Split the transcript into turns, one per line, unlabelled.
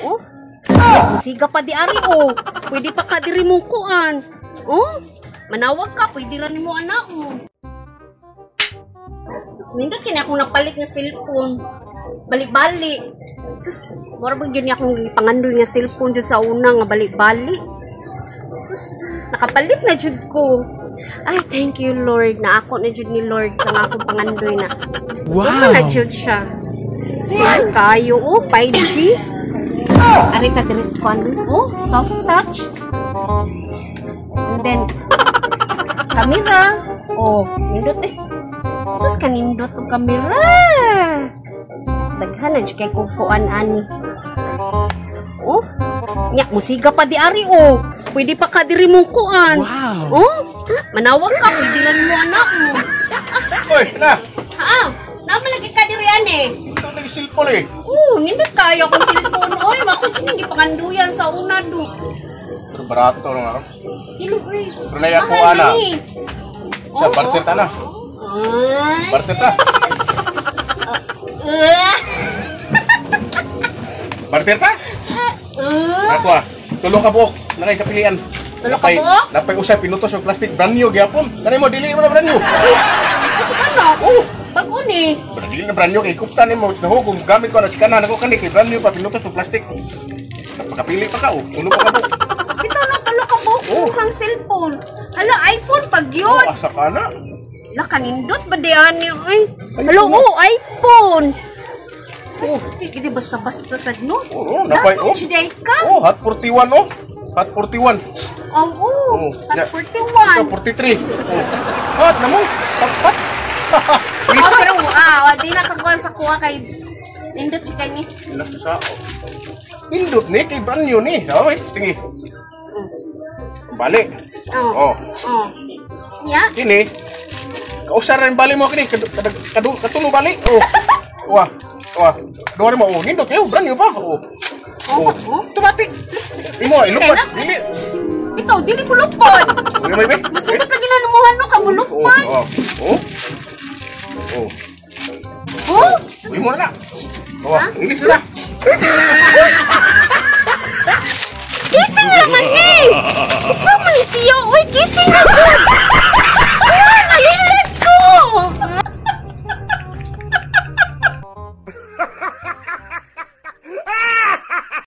Oh, musiga pa di ari oh. Pwede pa ka diri mo kuan. Oh, manawag ka, pwede ra nimo anak mo. Sus, nindot kini akong napalit nga cellphone. Balik-balik. Sus, mura ba yun akong pangandoy nga cellphone dyan sa una nga balik-balik. Sus, nakapalit na jud ko. Ay, thank you Lord na ako na jud ni Lord sa akong pangandoy na.
Wow!
Na jud siya. Sus, kayo oh, 5G. Ari ta diri sa oh, soft touch. And then camera. Oh, nindot eh. Sus, kanindot ang camera. Sus, daghan na dyan kay kukuan ani. Oh, nyak, musiga pa di ari oh. Pwede pa ka diri mong kuan.
Wow.
Oh, manawag ka, pwede lang mo anak mo.
Oy, na.
Ha? Naman lagi ka diri ani.
Ito lagi cellphone eh.
Oh, nindot kayo akong cellphone. Oy, mako dyan hindi pakanduyan sa una do.
Pero barato lang ako.
Hilo, oy.
Pero na ako ana. Sa barter ta na. Barter ta. Barter ta? Ako ah. Tulong ka buok. Nakay kapilian.
Tulong ka buok?
Napay usay pinutos yung plastic brand new gyapon. Kanay mo dili mo na brand new.
Ano?
Oh,
Bago ni.
dili na brand new kay kuptan nimo sa hugom gamit ko na sikanan ako kani kay brand new pa pinutos yung plastic. Napakapili pa ka oh. Tulong pa ka buok.
Ito na tulo ka buok mukhang cellphone. Hala, iPhone pag yun.
Oh, asa ka na?
Hala, kanindot ba di ani? Ay, hala, oh, iPhone. Oh, hindi basta-basta sa no?
Oo, napay oh.
Dapat ka?
Oh, Hot 41 oh. Hot 41.
Oh,
Yeah.
at 41.
43. Oh. Hot na mo. Hot.
Oh, pero di na kakuha sa kuha kay nindot chika ni.
Ilas sa Pindot ni kay brand new ni. Okay, tingi. Balik. Oh.
Oh. Ya?
Kini. Kausar rin balik mo kini katulo balik. Oh. Wah. Wah. Duwa mo oh, nindot kayo brand new pa. Oh. Oh. Automatic. Imo ilupad. Dili.
Ito, dili ko lupad.
May may.
Mas nindot lagi na numuhan no ka mo lupad.
Oh. Oh. Oh.
Oh?
Uy mo na. Oh, ilis na.
Gising naman eh! Isa man siya! Uy, gising na